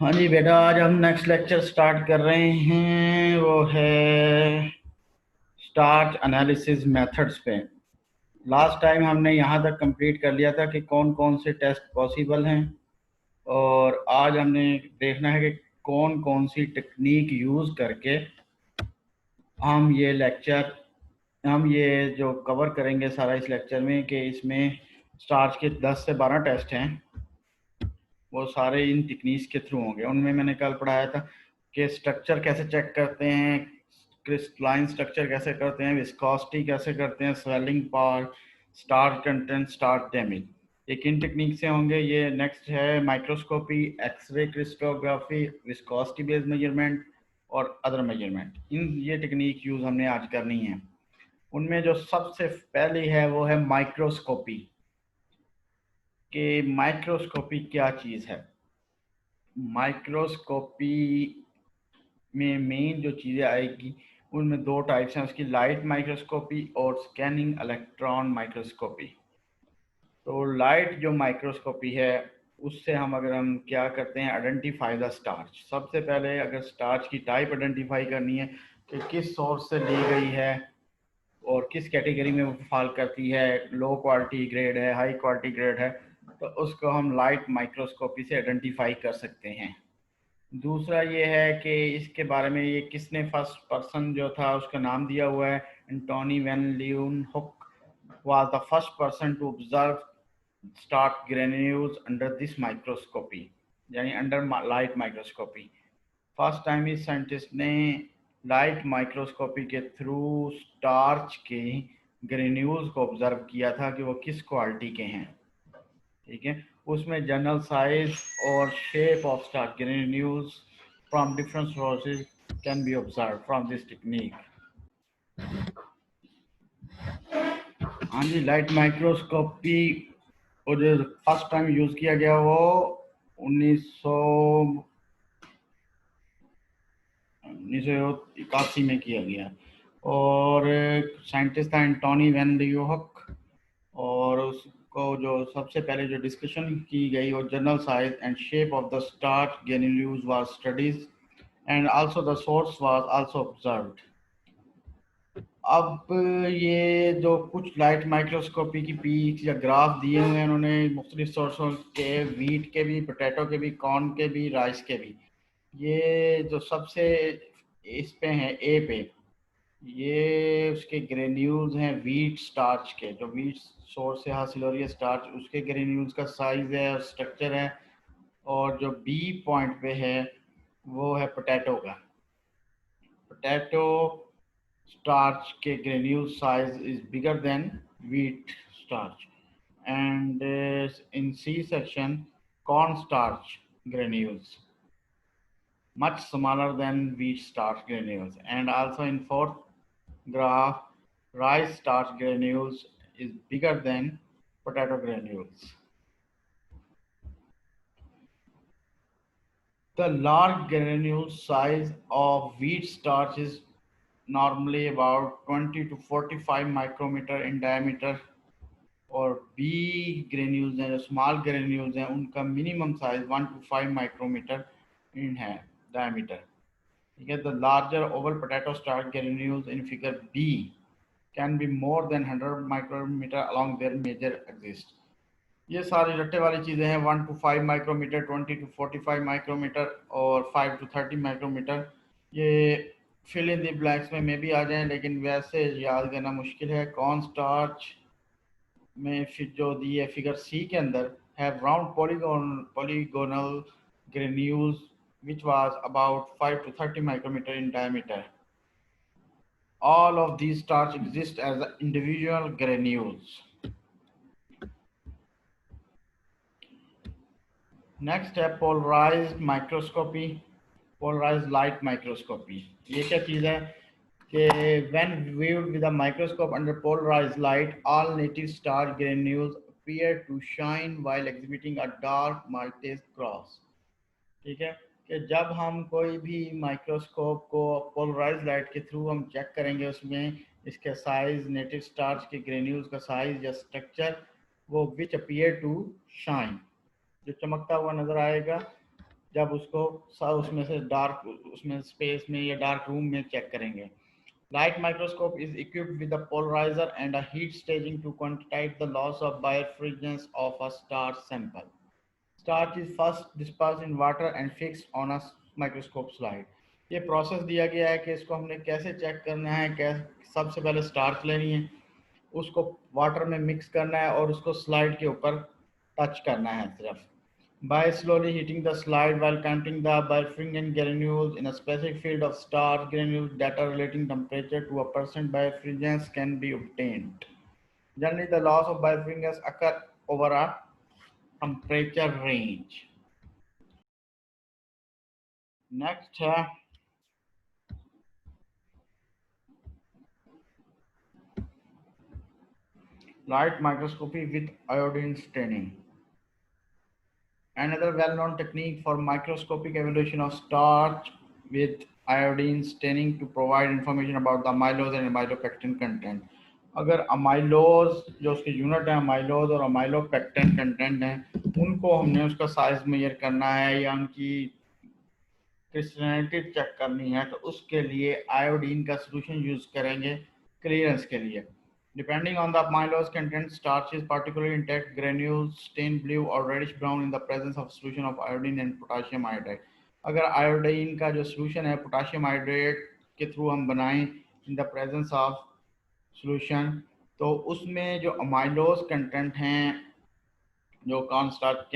हाँ जी बेटा, आज हम नेक्स्ट लेक्चर स्टार्ट कर रहे हैं। वो है स्टार्च एनालिसिस मेथड्स पे। लास्ट टाइम हमने यहाँ तक कंप्लीट कर लिया था कि कौन कौन से टेस्ट पॉसिबल हैं, और आज हमने देखना है कि कौन कौन सी टेक्निक यूज़ करके हम ये जो कवर करेंगे सारा इस लेक्चर में, कि इसमें स्टार्च के 10 से 12 टेस्ट हैं, वो सारे इन टेक्निक्स के थ्रू होंगे। उनमें मैंने कल पढ़ाया था कि स्ट्रक्चर कैसे चेक करते हैं, क्रिस्टलाइन स्ट्रक्चर कैसे करते हैं, विस्कोसिटी कैसे करते हैं, swelling power, starch content, starch damage. ये किन टेक्निक से होंगे? ये नेक्स्ट है microscopy, X ray crystallography, viscosity based measurement और अदर मेजरमेंट। ये टेक्निक यूज़ हमने आज करनी है। उनमें जो सबसे पहली है वो है माइक्रोस्कोपी। कि माइक्रोस्कोपी क्या चीज़ है? माइक्रोस्कोपी में मेन जो चीज़ें आएगी उनमें दो टाइप्स हैं उसकी, लाइट माइक्रोस्कोपी और स्कैनिंग इलेक्ट्रॉन माइक्रोस्कोपी। तो लाइट जो माइक्रोस्कोपी है उससे हम क्या करते हैं, आइडेंटिफाई द स्टार्च। सबसे पहले अगर स्टार्च की टाइप आइडेंटिफाई करनी है कि किस सोर्स से ली गई है और किस कैटेगरी में वो फॉल करती है, लो क्वालिटी ग्रेड है, हाई क्वालिटी ग्रेड है, तो उसको हम लाइट माइक्रोस्कोपी से आइडेंटिफाई कर सकते हैं। दूसरा ये है कि इसके बारे में ये किसने, फर्स्ट पर्सन जो था उसका नाम दिया हुआ है, एंटोनी वैन लीeuwenhoek was the first person to observe starch granules under this microscopy, यानी under light microscopy. First time इस साइंटिस्ट ने लाइट माइक्रोस्कोपी के थ्रू स्टार्च के ग्रेन्यूल्स को ऑब्जर्व किया था कि वो किस क्वालिटी के हैं। ठीक है, उसमें जनरल साइज और shape of starch granules from different sources can be observe from this technique. हाँ जी, लाइट माइक्रोस्कोपी और जो फर्स्ट टाइम यूज किया गया वो 1981 में किया गया, और साइंटिस्ट था एंटोनी वैन लीeuwenhoek। और उसको जो सबसे पहले जो डिस्कशन की गई वो general size and shape of the starch granules was studies and also the source was also observed. अब ये जो कुछ लाइट माइक्रोस्कोपी की पीक्स या ग्राफ दिए हुए हैं उन्होंने मुख्तलिफ सोर्सों के, वीट के भी, पोटैटो के भी, कॉर्न के भी, राइस के भी। ये जो सबसे इस पे हैं ए पे, ये उसके ग्रेन्यूल्स हैं वीट स्टार्च के, जो वीट सोर्स से हासिल हो रही है स्टार्च, उसके ग्रेन्यूल्स का साइज है और स्ट्रक्चर है। और जो बी पॉइंट पे है वो है पोटैटो का। पोटैटो starch के granule size is bigger than wheat starch, and in C section corn starch granules much smaller than wheat starch granules, and also in fourth graph rice starch granules is bigger than potato granules. The large granule size of wheat starch is normally about 20 to 45 micrometer in diameter, और b granules हैं, जो small granules हैं, उनका minimum size 1 to 5 micrometer in है diameter. ठीक है, the larger oval potato starch granules in figure b can be more than 100 micrometer along their major axis. ये सारी रट्टे वाली चीज़ें हैं, 1 to 5 माइक्रोमीटर, 20 to 45 माइक्रोमीटर और 5 to 30 माइक्रोमीटर। ये फिल इन द ब्लैंक्स में भी आ जाएं, लेकिन वैसे याद करना मुश्किल है। कॉर्न स्टार्च में फिर जो दी है फिगर सी के अंदर, have round polygonal granules which was about 5 to 30 micrometer in diameter. All of these starch exist as individual granules. Next है polarized microscopy, polarized light microscopy. ये क्या चीज़ है कि when viewed with a microscope under polarized light, all native starch granules appear to shine while exhibiting a dark maltase cross. ठीक है, कि जब हम कोई भी माइक्रोस्कोप को पोलराइज लाइट के थ्रू हम चेक करेंगे, उसमें इसके साइज, नेटिव स्टार्च के ग्रेन्यूल्स का साइज या स्ट्रक्चर, वो विच अपीयर टू शाइन, जो चमकता हुआ नजर आएगा, जब उसको उसमें से डार्क उसमें स्पेस में या डार्क रूम में चेक करेंगे। Light microscope is equipped with a polarizer and a heat staging to quantitate the loss of birefringence of a starch sample. Starch is first dispersed in water and fixed on a microscope slide. ये process दिया गया है कि इसको हमने कैसे check करना है। सबसे पहले स्टार्च लेनी है, उसको वाटर में मिक्स करना है और उसको स्लाइड के ऊपर टच करना है सिर्फ। By slowly heating the slide while counting the birefringent granules in a specific field of starch granules, data relating temperature to a percent birefringence can be obtained. Generally, the loss of birefringence occur over a temperature range. Next है light microscopy with iodine staining. Another well-known technique for microscopic evaluation of starch with iodine staining to provide information about the amylose and amylopectin content. अगर amylose जो उसके unit है amylose और amylopectin content हैं, उनको हमने उसका साइज मेजर करना है या उनकी क्रिस्टलिनिटी चेक करनी है, तो उसके लिए आयोडीन का सोल्यूशन यूज करेंगे क्लियरेंस के लिए। Depending on the amylose content, starch is particularly intact granules, stained blue or reddish brown in the presence of solution of iodine and potassium iodide. अगर आयोडीन का जो सोल्यूशन है potassium iodate के through हम बनाएं in the presence of solution, तो उसमें जो अमाइलोज कंटेंट हैं, जो कॉर्न स्टार्च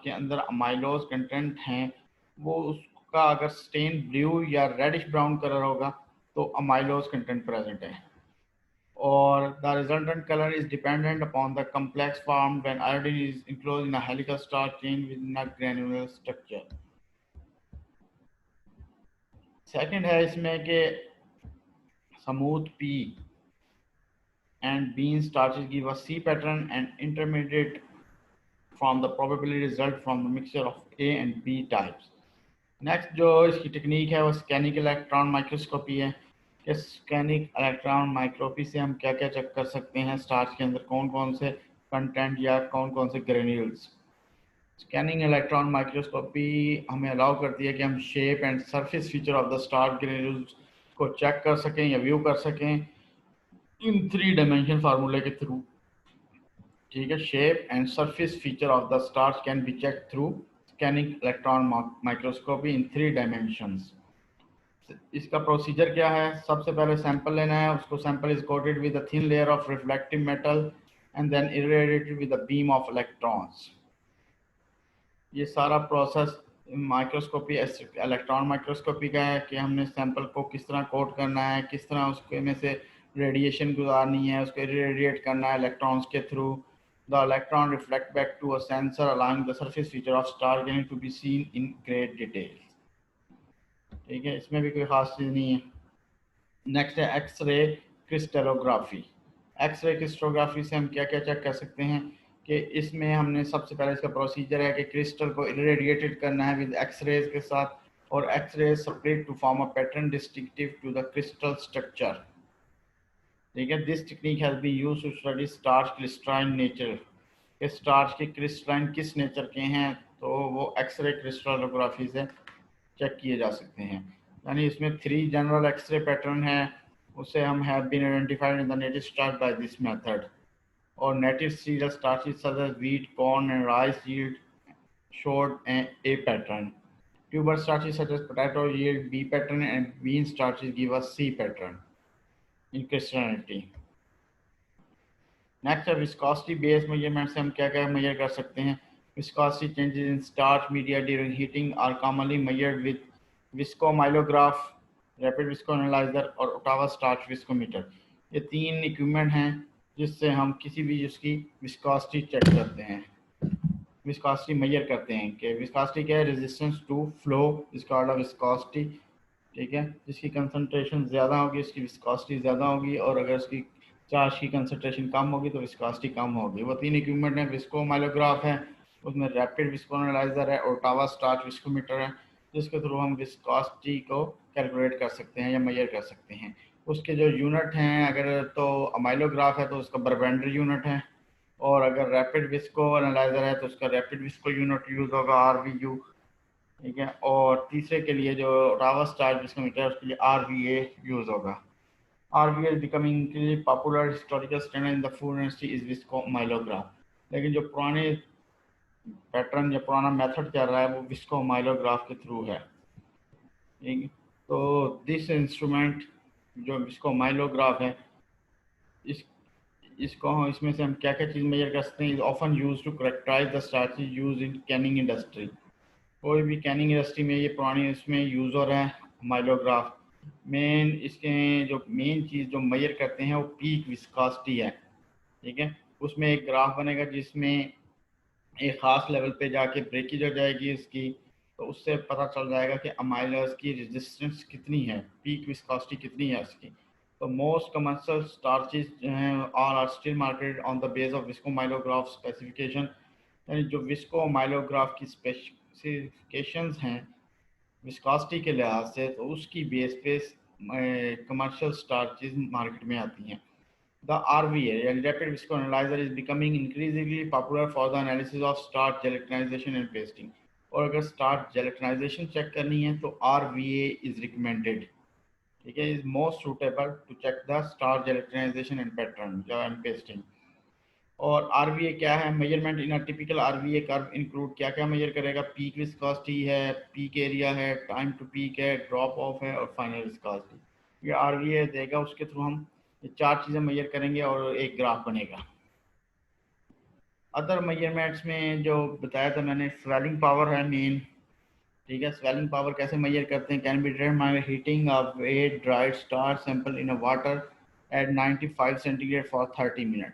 के अंदर अमाइलोज कंटेंट हैं, वो उसका अगर स्टेन ब्लू या रेडिश ब्राउन कलर होगा तो अमाइलोज कंटेंट प्रेजेंट है। Or the resultant color is dependent upon the complex formed when iodine is enclosed in a helical starch chain within a granular structure. Second है इसमें कि smooth P and bean starches give a C pattern and intermediate from the probability result from the mixture of A and B types. Next जो इसकी technique है वो scanning electron microscopy है कि scanning electron microscopy से हम क्या क्या चेक कर सकते हैं स्टार्च के अंदर कौन कौन से कंटेंट या कौन कौन से ग्रेन्यूल्स। स्कैनिंग इलेक्ट्रॉन माइक्रोस्कोपी हमें अलाउ करती है कि हम shape and surface feature of the starch granules को चेक कर सकें या व्यू कर सकें इन 3 डायमेंशन फार्मूले के थ्रू। ठीक है, shape and surface feature of the starch can be check through scanning electron microscopy in 3 dimensions. इसका प्रोसीजर क्या है? सबसे पहले सैंपल लेना है, उसको sample is coated with a thin layer of reflective metal and then irradiated with a beam of electrons. ये सारा प्रोसेस माइक्रोस्कोपी इलेक्ट्रॉन माइक्रोस्कोपी का है कि हमने सैंपल को किस तरह कोट करना है, किस तरह उसके में से रेडिएशन गुजारनी है, उसको इरेडिएट करना है इलेक्ट्रॉन्स के थ्रू। The electron reflect back to a sensor allowing the surface feature of star gaining to be seen in great detail. ठीक है, इसमें भी कोई खास चीज़ नहीं है। नेक्स्ट है एक्सरे क्रिस्टलोग्राफी। एक्सरे क्रिस्टलोग्राफी से हम क्या क्या चेक कर सकते हैं कि इसमें हमने सबसे पहले इसका प्रोसीजर है कि क्रिस्टल को इरेडिएटेड करना है विद एक्सरेज के साथ और x rays separate to form a pattern distinctive to the crystal structure. ठीक है, this technique has been used to study starch crystalline nature के स्टार्च के क्रिस्टलाइन किस नेचर के हैं, तो वो एक्सरे क्रिस्टलोग्राफी से चेक किए जा सकते हैं। यानी इसमें 3 जनरल एक्सरे पैटर्न है, उसे हम have been identified in the native starch by this method. और native cereal starches such as wheat, corn and rice yield showed a pattern. Tuber starches such as potato yield B pattern and bean starches give us C pattern in crystallinity. Next है viscosity based measurement से हम क्या क्या measure कर सकते हैं। Viscosity changes in starch media during heating are commonly measured with viscoamylograph, rapid visco analyser और Ottawa starch viscometer. ये 3 इक्विपमेंट हैं जिससे हम किसी भी उसकी विस्कोसिटी चेक करते हैं, विस्कोसिटी मेजर करते हैं। कि विस्कोसिटी क्या है? Resistance to flow is called a viscosity. ठीक है, जिसकी कंसंट्रेशन ज़्यादा होगी उसकी विस्कोसिटी ज़्यादा होगी और अगर उसकी चार्ज की कंसंट्रेशन कम होगी तो विस्कोसिटी कम होगी। वो 3 इक्विपमेंट हैं, विस्कोमाइलोग्राफ है, उसमें रैपिड विस्को एनालाइजर है, ओटावा स्टार्च विस्कोमीटर है, जिसके थ्रू हम विस्कोसिटी को कैलकुलेट कर सकते हैं या मेजर कर सकते हैं। उसके जो यूनिट हैं, अगर तो अमाइलोग्राफ है तो उसका बरबेंडर यूनिट है, और अगर रैपिड विस्को एनालाइजर है तो उसका रैपिड विस्को यूनिट यूज़ होगा RVU। ठीक है। और तीसरे के लिए जो रावा स्टार्च विस्कोमीटर है उसके लिए RVA यूज़ होगा। RVA is becoming increasingly popular historical standard in the food industry is viscoamylograph। लेकिन जो पुराने पैटर्न या पुराना मेथड चल रहा है वो विस्कोमाइलोग्राफ के थ्रू है। ठीक। तो दिस इंस्ट्रूमेंट जो विस्कोमाइलोग्राफ है, इस इसको इसमें से हम क्या क्या चीज़ मेजर कर सकते हैं। Often used to characterise the starches used in canning industry. कोई भी कैनिंग इंडस्ट्री में ये पुरानी इसमें यूज़ हो रहा है माइलोग्राफ। मेन इसके जो मेन चीज़ जो मेजर करते हैं वो पीक विस्कोसिटी है। ठीक है। उसमें एक ग्राफ बनेगा जिसमें एक ख़ास लेवल पे जाके ब्रेकेज हो जाएगी इसकी, तो उससे पता चल जाएगा कि अमाइलर्स की रेजिस्टेंस कितनी है, पीक विस्कोसिटी कितनी है इसकी। तो मोस्ट कमर्शियल स्टार्चेज जो हैं are still marketed on the base of viscoamylograph specification. यानी जो विस्कोमाइलोग्राफ की स्पेसिफिकेशंस हैं विस्कोसिटी के लिहाज से, तो उसकी बेस पे कमर्शियल स्टार्चेज मार्केट में आती हैं। The RVA, yani Rapid Visco Analyzer, is becoming increasingly popular for the analysis of starch gelatinization and pasting. और अगर starch gelatinization चेक करनी है तो RVA is recommended। ठीक है, is most suitable to check the starch gelatinization and pattern and pasting। और RVA क्या है? Measurement in a typical RVA curve include क्या क्या मेजर करेगा? पीक विस्कोसिटी है, पीक एरिया है, टाइम टू पीक है, ड्रॉप ऑफ है और फाइनल विस्कोसिटी। ये RVA देगा, उसके थ्रू हम ये चार चीज़ें मेजर करेंगे और एक ग्राफ बनेगा। अदर मेजरमेंट्स में जो बताया था मैंने, स्वेलिंग पावर है मेन। ठीक है, स्वेलिंग पावर कैसे मेजर करते हैं? Can be determined by heating a wet dried starch sample in a water at 95 centigrade for 30 minute.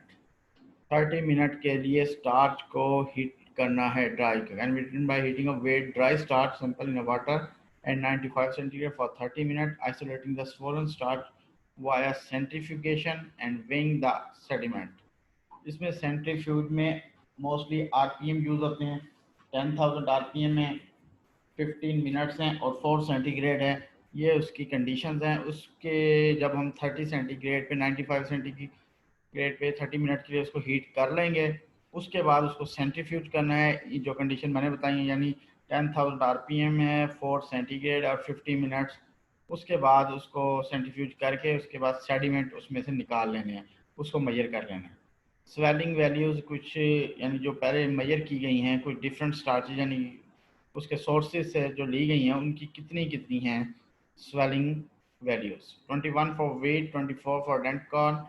30 minute के लिए स्टार्च को हीट करना है, dry. Can be determined by heating a wet dry starch sample in a water at 95 centigrade for 30 minute, isolating the swollen starch via centrifugation and weighing the sediment। इसमें centrifuge में mostly RPM use होते हैं। 10,000 RPM में 15 minutes हैं और 4 centigrade है। ये उसकी कंडीशंस हैं। उसके जब हम 30 सेंटीग्रेड पे 95 सेंटीग्रेड पे 30 मिनट के लिए उसको हीट कर लेंगे, उसके बाद उसको सेंट्रीफ्यूज करना है। ये जो कंडीशन मैंने बताई है, यानी 10,000 आरपीएम है, 4 सेंटीग्रेड और 50 मिनट्स। उसके बाद उसको सेंट्रीफ्यूज करके उसके बाद सेडिमेंट उसमें से निकाल लेने हैं, उसको मेजर कर लेना है। स्वेलिंग वैल्यूज़ कुछ यानी जो पहले मेजर की गई हैं, कुछ डिफरेंट स्टार्चेज यानी उसके सोर्सेज से जो ली गई हैं उनकी कितनी कितनी हैं swelling values. 21 for wheat, 24 for dent corn,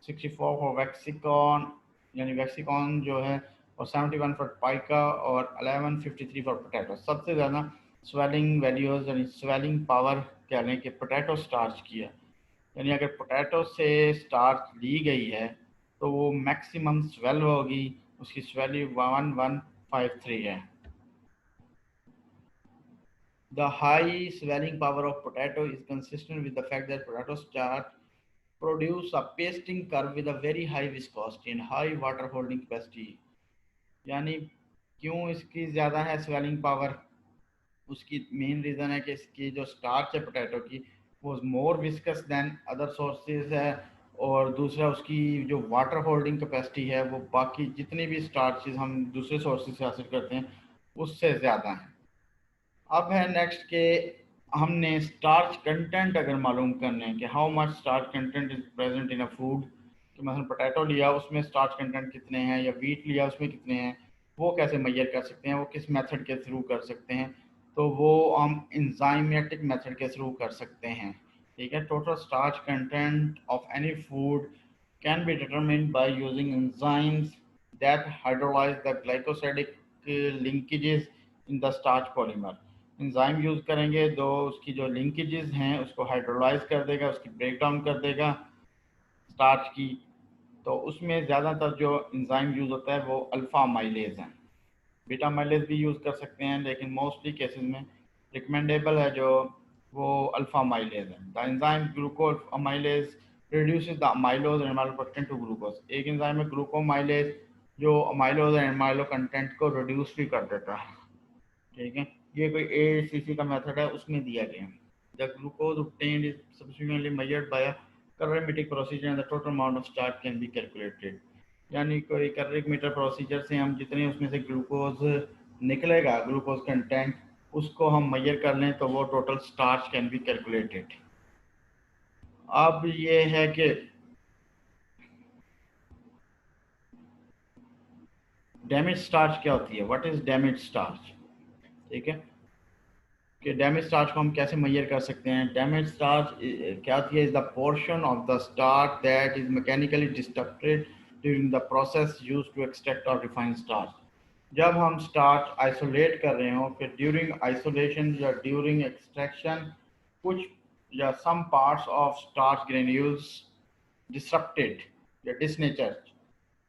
64 for waxy corn यानी वैक्सिकॉन जो है, और 71 फॉर पाइका और 1153 फॉर पोटैटो। सबसे ज़्यादा स्वेलिंग वैल्यूज़ यानी स्वेलिंग पावर कह लें कि पोटैटो स्टार्च की है। यानी अगर पोटैटो से स्टार्च ली गई है तो वो मैक्सिमम स्वेल होगी, उसकी स्वेल्यू 1153 है। The high swelling power of potato is consistent with the fact that potato starch produce a pasting curve with a very high viscosity and high water holding capacity. यानी क्यों इसकी ज़्यादा है स्वेलिंग पावर? उसकी main reason है कि इसकी जो स्टार्च है पोटैटो की वो more viscous than other sources है, और दूसरा उसकी जो वाटर होल्डिंग कैपेसिटी है वो बाकी जितनी भी स्टार्चेज हम दूसरे सोर्सेज से हासिल करते हैं उससे ज़्यादा है। अब है नेक्स्ट के हमने स्टार्च कंटेंट अगर मालूम करने हैं कि how much starch content is present in a food, कि मतलब पोटैटो लिया उसमें स्टार्च कंटेंट कितने हैं, या वीट लिया उसमें कितने हैं, वो कैसे मेजर कर सकते हैं, वो किस मेथड के थ्रू कर सकते हैं? तो वो हम इंजाइमेटिक मेथड के थ्रू कर सकते हैं। ठीक है, total starch content of any food can be determined by using enzymes that hydrolyze the glycosidic linkages in the starch polymer। Enzyme use करेंगे तो उसकी जो लिंकेजेस हैं उसको हाइड्रोलाइज कर देगा, उसकी ब्रेक डाउन कर देगा स्टार्च की। तो उसमें ज़्यादातर जो एंजाइम यूज़ होता है वो अल्फ़ा माइलेज है। बीटा माइलेज भी यूज़ कर सकते हैं लेकिन मोस्टली केसेस में रिकमेंडेबल है जो वो अल्फ़ा माइलेज है। The enzyme glucose amylase reduces the amylose and amylopectin to glucose. एक एंजाइम है ग्लूकोमाइलेज जो अमाइलोज एंड अमाइलो कंटेंट को रिड्यूस भी कर देता है। ठीक है, ये कोई ACC का मेथड है उसमें दिया गया है। The glucose obtained is subsequently measured by a calorimetric procedure and the total amount of starch can be calculated। यानी कोई कैलोरीमीटर प्रोसीजर से हम जितने उसमें से ग्लूकोज निकलेगा, ग्लूकोज कंटेंट, उसको हम मेजर कर लें तो वो total starch can be calculated. अब ये है कि डैमेज स्टार्च क्या होती है, व्हाट इज डैमेज स्टार्च। ठीक है, कि डैमेज स्टार्च को हम कैसे मेजर कर सकते हैं। डैमेज स्टार्च क्या होती है, is the portion of the starch that is mechanically destructed during the process used to extract और रिफाइन स्टार्च। जब हम स्टार्च आइसोलेट कर रहे हो, फिर ड्यूरिंग आइसोलेशन या ड्यूरिंग एक्सट्रैक्शन कुछ या some parts of starch granules disrupted या disnatured,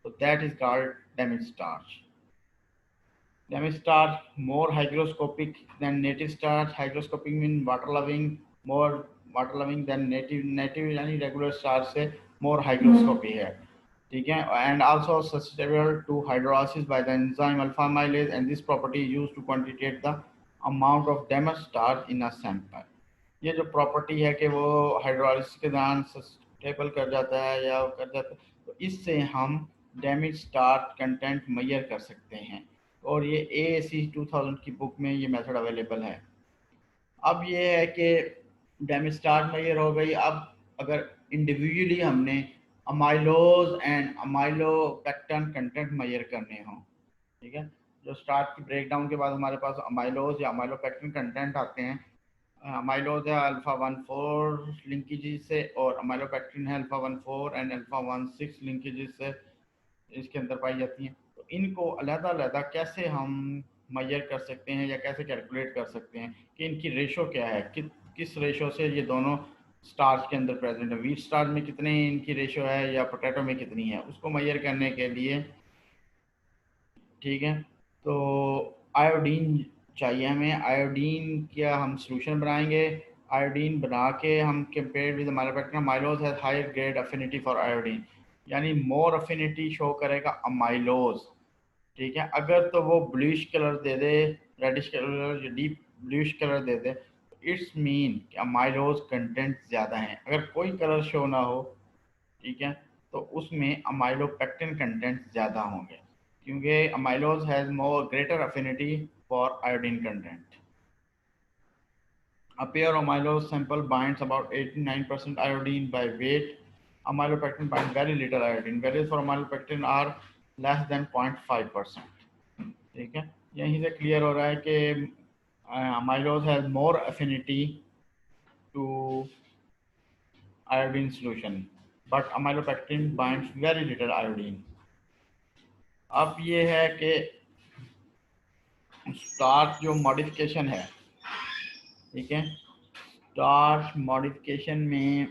so that is called damaged starch. Damaged starch more hygroscopic than native starch. Hygroscopic means water loving, more water loving than native यानी regular starch से more hygroscopy है, ठीक है, and also susceptible to hydrolysis by the enzyme alpha amylase, and this property is used to quantitate the amount of damaged starch in a sample. ये जो property है कि वो हाइड्रोलिसिस के दौरान स्टेबल कर जाता है या कर जाता है, तो इससे हम डैमेज स्टार्च कंटेंट मेजर कर सकते हैं, और ये AAC 2000 की बुक में ये मेथड अवेलेबल है। अब ये है कि डैमेज स्टार्च मेजर हो गई। अब अगर इंडिविजुअली हमने amylose and amylopectin content measure करने हों, ठीक है, जो स्टार्च की ब्रेकडाउन के बाद हमारे पास अमाइलोज या अमाइलोपेक्टिन कंटेंट आते हैं। अमाइलोज है अल्फा 1,4 लिंकेजेस से, और अमाइलोपेक्टिन है अल्फा 1,4 एंड अल्फा 1,6 लिंकेजेस से इसके अंदर पाई जाती हैं। तो इनको अलग-अलग कैसे हम मेजर कर सकते हैं या कैसे कैलकुलेट कर सकते हैं कि इनकी रेशो क्या है, किस रेशो से ये दोनों स्टार्च के अंदर प्रेजेंट है, व्हीट स्टार्च में कितने इनकी रेशो है या पोटैटो में कितनी है, उसको मेजर करने के लिए, ठीक है, तो आयोडीन चाहिए हमें। आयोडीन क्या हम सोल्यूशन बनाएंगे, आयोडीन बना के हम compare with amylopectin, amylose has higher grade affinity for iodine, यानी मोर अफिनिटी शो करेगा अमाइलोज, ठीक है। अगर तो वो ब्लूइश कलर दे दे, रेडिश कलर या डीप ब्लूइश कलर दे दे, इट्स मीन कि अमाइलोज कंटेंट ज़्यादा है। अगर कोई कलर शो ना हो, ठीक है, तो उसमें अमाइलोपेक्टिन कंटेंट ज़्यादा होंगे, क्योंकि amylose has more greater affinity for iodine content. A pure amylose sample binds about 89% iodine by weight. Amylopectin binds very little iodine. Values for amylopectin are less than 0.5%. ठीक है, यहीं से क्लियर हो रहा है कि amylose has more affinity to iodine solution, but amylopectin binds very little iodine. अब ये है कि स्टार्च जो मॉडिफिकेशन है, ठीक है, स्टार्च मॉडिफिकेशन में